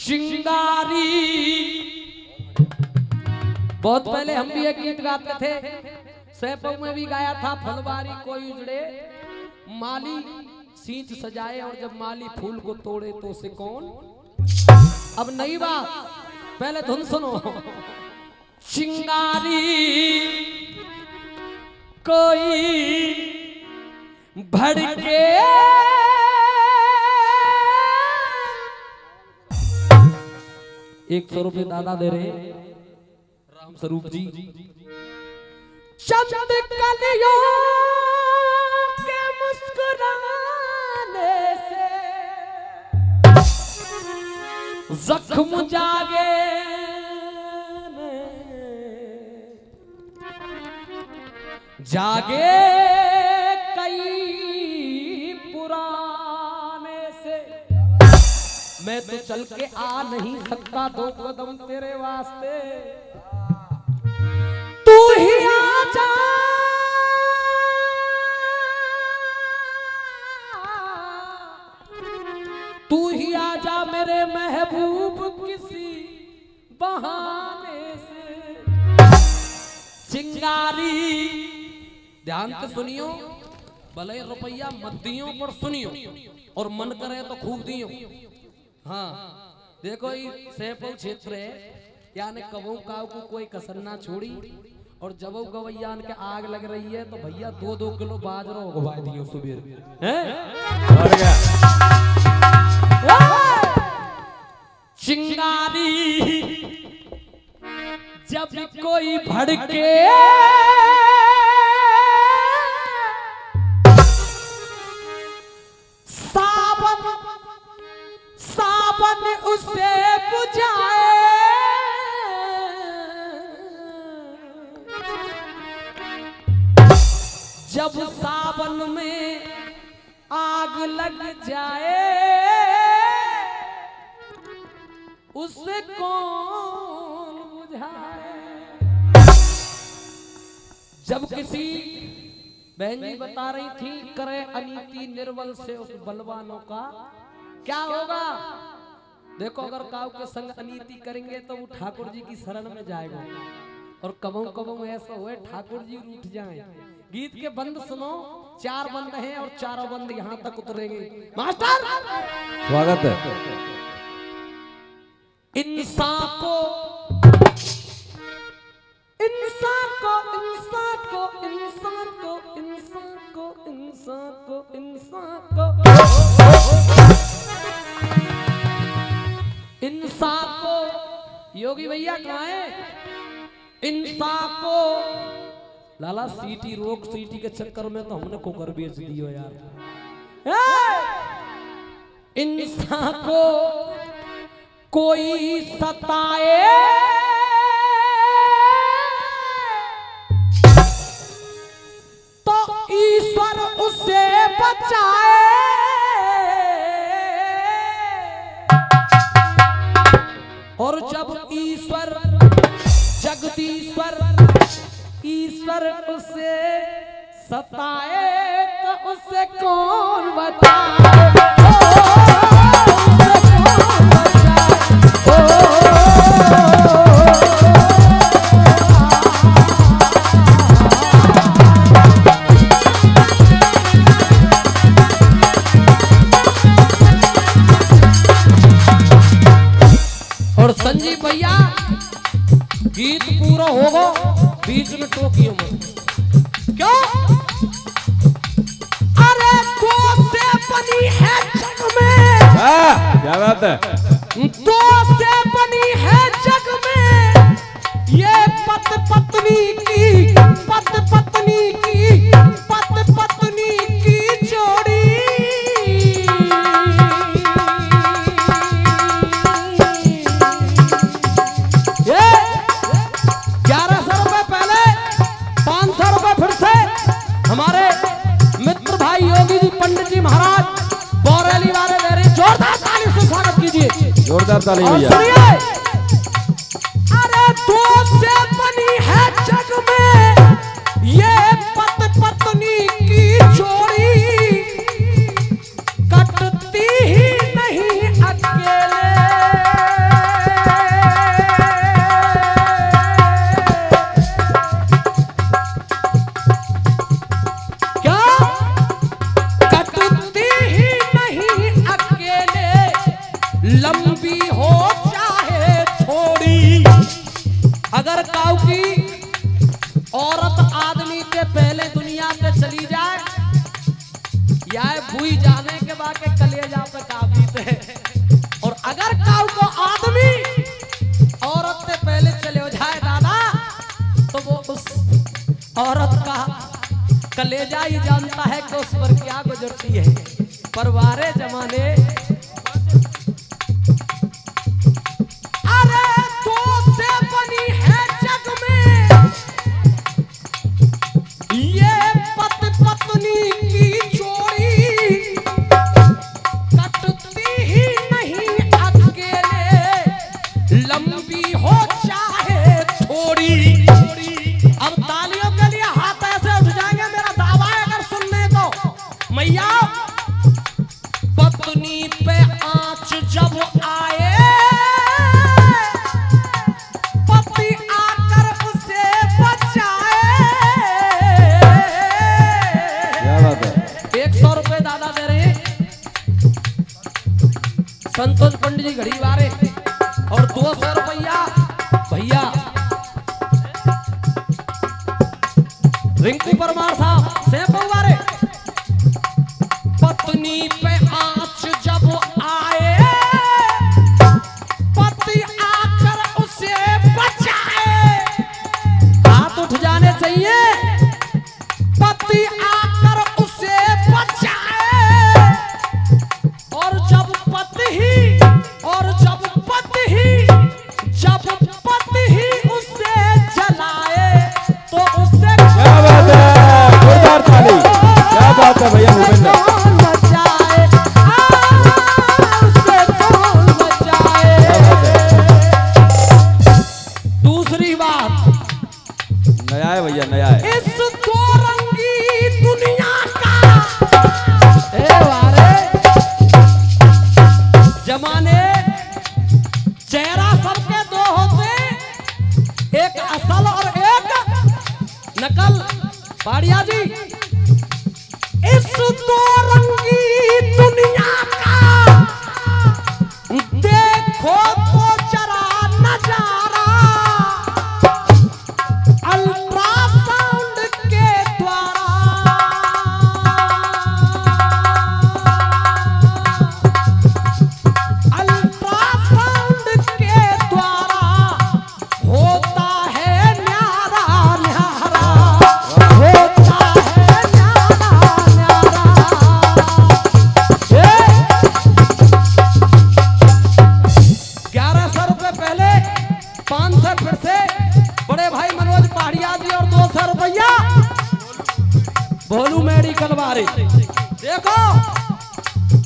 चिंगारी। बहुत पहले हम भी एक गीत गाते थे, सैपव में भी गाया था। फलवारी कोई उजड़े माली सींच सजाए, और जब माली फूल को तोड़े तो उसे कौन। अब नई बात, पहले धुन सुनो। चिंगारी कोई भड़के ₹100 दादा दे रहे राम स्वरूप जी। चंद कलियों के मुस्कुराने से जख्म जागे, जागे कई पुराने से। मैं तो चल के आ नहीं सकता 2 कदम तेरे वास्ते, तू ही आ जा, तू ही आ जा मेरे महबूब किसी बहाने से। चिंगारी ध्यान से सुनियो, भले रुपया मत दियो पर सुनियो, और मन करे तो खूब दियो। हाँ देखो ये सैपव क्षेत्र है, यानी कबू काव को कोई कसर ना छोड़ी, और जब गवैयान के आग लग रही है तो भैया 2-2 किलो बाजरा उगवा दियो सुबह हैं। चिंगारी जब कोई भड़के सावन उसे बुझाए, जब सावन में आग लग जाए उसे कौन बुझाए। जब किसी बहन जी बता रही थी करे अनीति निर्बल से उस बलवानों का क्या होगा। देखो अगर काव के संग अनीति करेंगे तो वो ठाकुर जी की शरण में जाएगा, और कबों कबों ऐसा हुए ठाकुर जी रूठ जाए। गीत के बंद सुनो, 4 बंद हैं और चारों बंद यहाँ तक उतरेंगे। मास्टर स्वागत है। इंसान को इंसान को इंसान को इंसान को इंसान को इंसान को इंसान को इंसान को योगी भैया कहाँ है। इंसान को लाला सीटी रोक, सीटी के चक्कर में तो हमने कुकर बेच दियो यार। इंसान को कोई सताए तो ईश्वर उसे बचाए, और जब ईश्वर जगदीश्वर ईश्वर उसे सताए तो उसे कौन बचाए। और संजीव भैया गीत पूरा होगा, बीच में टोकियो मत। क्यों? अरे 2 से बनी है जग में, क्या बात है। 2 से बनी है जग में ये पत पत्नी की, पत पत्नी की, पत पत्नी की जोड़ी। ये 1100 रुपए पहले, 500 रुपए फिर से हमारे मित्र भाई योगी जी पंडित जी महाराज बोरेली वाले दे रहे। जोरदार ताली से स्वागत कीजिए, जोरदार ताली भैया। अरे 2 से बनी है जग में ये पत पत्नी की जोड़ी, कटती ही नहीं अकेले। लंबी हो चाहे थोड़ी। अगर काऊ की औरत आदमी के पहले दुनिया से चली जाए या भूई जाने के बाद के कलेजा पे काबी थे, और अगर काऊ को आदमी औरत से पहले चले हो जाए दादा, तो वो उस औरत का कलेजा ही जानता है कि उस पर क्या गुजरती है। परवारे जमाने अरे दो से बनी है जग में ये पति पत्नी की जोड़ी, कटती ही नहीं अकेले लंबी हो चाहे थोड़ी। अब तालियों के लिए हाथ ऐसे उठ जाएंगे, मेरा दावा है अगर सुनने तो। मैया पत्नी पे आंच जब आए, पति आकर उसे बचाए। क्या बात है। 100 रुपए दादा दे रहे हैं संतोष पंडित जी घड़ी वारे, और 200 रुपया भैया रिंकू परमार साहब से वारे। पत्नी पे आंच जब आए, पति आकर उसे बचाए। हाथ उठ जाने चाहिए। पति आकर उसे बचाए, और जब पति ही उसे जलाए तो उसे क्या बात है, जोरदार ताली। क्या बात है भैया भूपेंद्र। दूसरी बात नया है भैया, नया है। इस दो रंगी दुनिया का जमाने चेहरा सबके दो होते, एक असल और एक नकल। पाड़िया जी, इस दो रंगी दुनिया का देखो तो जरा नजारा, अल्ट्रासाउंड के द्वारा होता है न्यारा न्यारा, होता है न्यारा न्यारा। 1100 रुपए पहले, 500 फिर से बड़े भाई मनोज पहाड़िया जी, और 200 रुपया भोलू मेडिकल वाले। देखो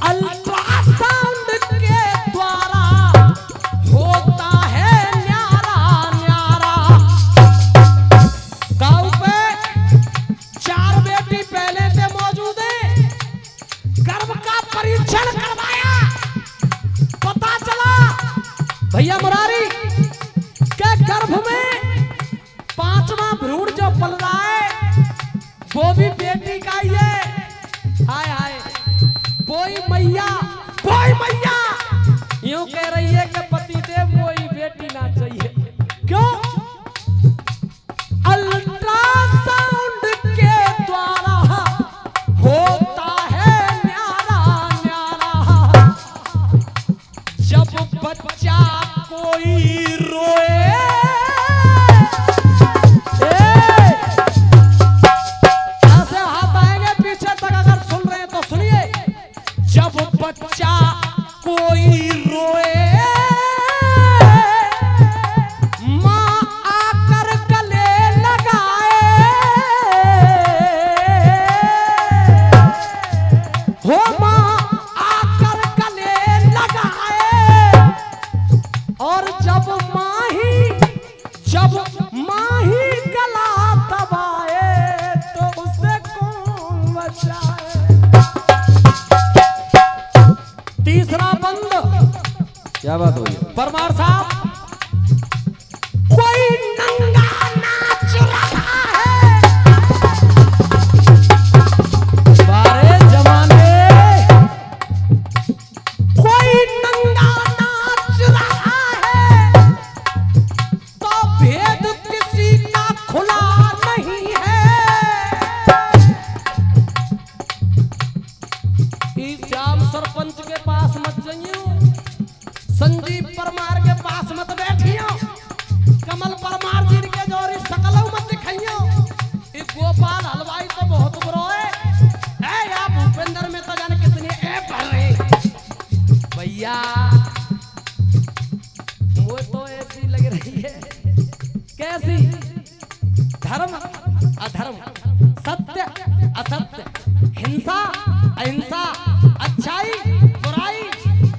अल्ट्रासाउंड के द्वारा होता है न्यारा न्यारा। गांव पे 4 बेटी पहले से मौजूद है। गर्भ का परीक्षण करवाया, पता चला भैया मुरारी के गर्भ में 5वां भ्रूण जो पल रहा है वो भी बेटी का ही है। हाय हाय, कोई मैया यूं कह रही है कि पति देव कोई बेटी ना चाहिए। क्यों? अल्ट्रासाउंड के द्वारा होता है न्यारा न्यारा। जब बच्चा कोई रोए, ऐसे हाथ आएंगे पीछे तक, अगर सुन रहे हैं तो सुनिए। जब बच्चा कोई रोए, माँ आकर गले लगाए, हो माँ आकर गले लगाए। और जब माँ ही गला दबाए तो उसे कौन बचाए। तीसरा बंद। क्या बात हुई परमार साहब, कोई नंगा नाच रहा है, बारे जमाने कोई नंगा नाच रसीद परमार के पास मत बैठियो, कमल परमार जी के जोरी सकलऊ मत दिखाइयो। ये गोपाल हलवाई तो बहुत बुरो है या भूपेंद्र में तो जाने कितनी ए पढ़ रहे भैया। वो तो ऐसी लग रही है कैसी, धर्म अधर्म, सत्य असत्य, हिंसा अहिंसा, अच्छाई बुराई,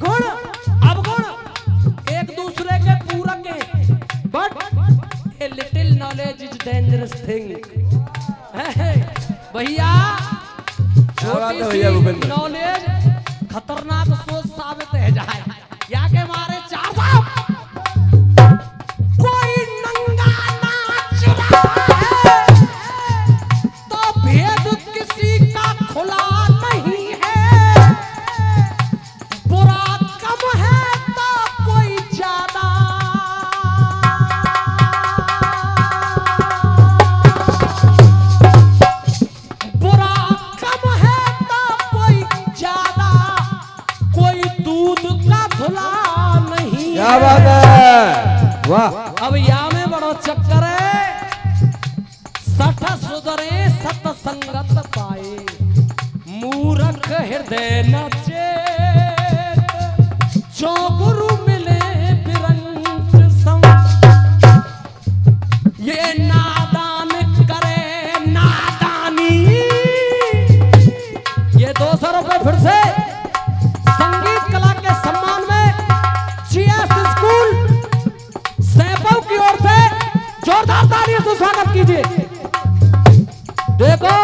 गुण अवगुण, एक दूसरे के पूरक है। But a little knowledge is dangerous thing भैया। छोटी सी नॉलेज खतरनाक सोच साबित है जाए। या के मारे चार साहब कोई नंगा नाच रहा है तो भेद किसी का खुला नहीं है, बुरा कम है तो कोई ज्यादा, बुरा कम है तो कोई ज्यादा, कोई दूध का धुला नहीं। क्या बात है, वाह। अब या में बड़ो चक्कर है, सठ सुधरे सतसंगत पाए, मूर्ख हृदय नचे, जो गुरु मिले बिरंच सम, ये नादान करे नादानी। ये 200 रुपए फिर से संगीत कला के सम्मान में जीएस स्कूल सैफव की ओर से जोरदार तालियों से स्वागत कीजिए। देखो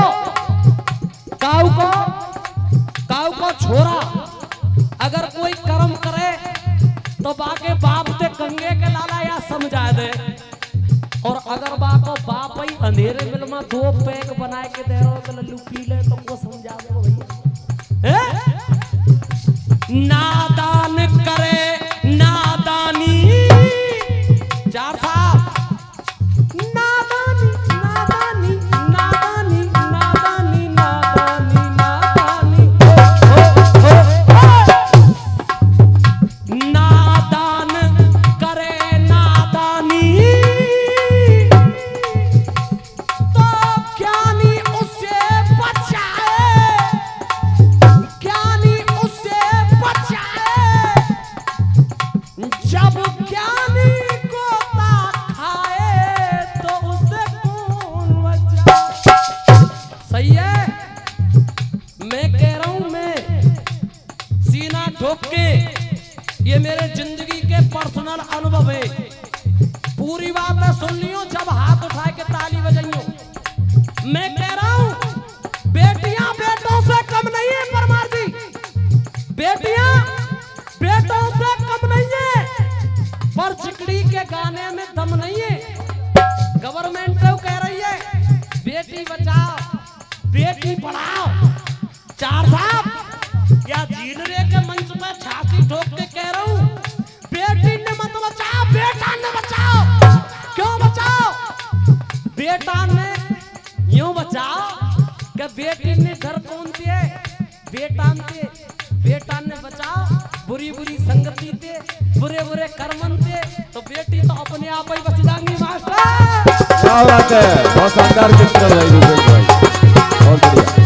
काऊ को छोरा अगर कोई कर्म करे तो बाके बाप ते कंगे के लाला या समझा दे, और अगर बाको बाप ही अंधेरे मिल में 2 पैक बनाए के दे रहो तो लल्लू पी ले तो को समझा दे भैया। नादान करे नादानी, चार साहब नादानी नादानी नादानी नादानी नादानी नादानी, नादान करे नादानी तो ज्ञानी उसे बचाए, ज्ञानी उसे बचाए, जब ज्ञानी को खाए तो उसे कौन बचाए। सही है, मैं कह रहा हूं, मैं सीना ठोक के, ये मेरे जिंदगी के पर्सनल अनुभव है। पूरी बात है सुन लियो, जब हाथ उठा के ताली बजाइयो। मैं कह रहा हूं बेटियां बेटों से कम नहीं है परमार जी, बेटियां बेटों से कम नहीं है, पर चिकड़ी के गाने में दम नहीं है। गवर्नमेंट तो कह रही है बेटी बचाओ बेटी पढ़ाओ। चार साहब या झीलरे के मंच पर छाती ठोक के कह रहा हूं, बेटी ने मत बचाओ बेटा ने बचाओ। क्यों बचाओ? बेटा ने यूं बचाओ कि बेटी ने घर कौन दिए, बेटा ने बचाओ बुरी बुरी संगति थे, बुरे बुरे कर्मन थे, तो बेटी तो अपने आप ही बच जाएंगी मास्टर। क्या बात है, बहुत शानदार चित्र भाई, बहुत बढ़िया।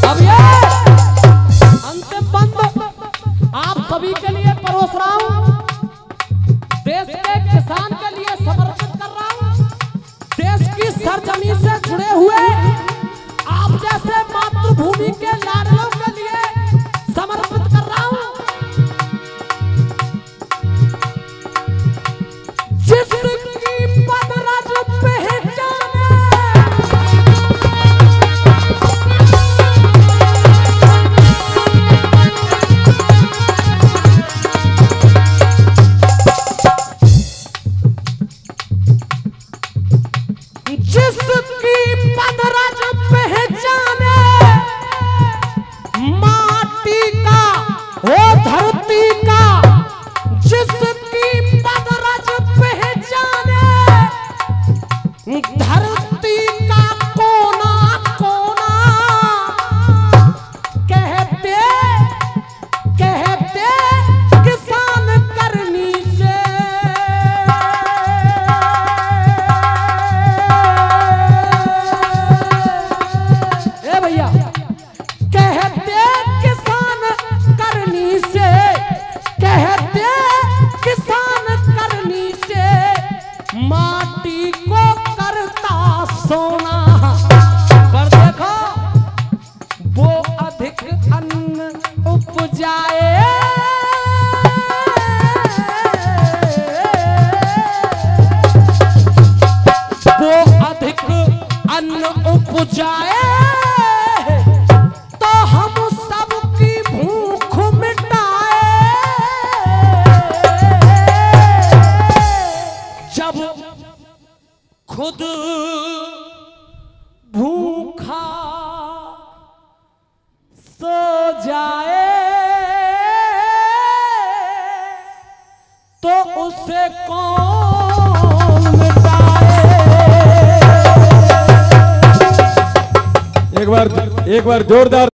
अब ये अंतिम बंद आप सभी के लिए परोस रहा हूं, देश के किसान के लिए समर्पित कर रहा हूं, देश की सरजमी से जुड़े हुए आप जैसे मातृभूमि के लाडलों के लिए समर्पित कर रहा हूं। जिसकी बन उपजाए वो अधिक अन्न उपजाए तो हम सबकी भूख मिटाए। जब खुद भूखा सो जाए तो उसे कौन मिटाए। एक बार जोरदार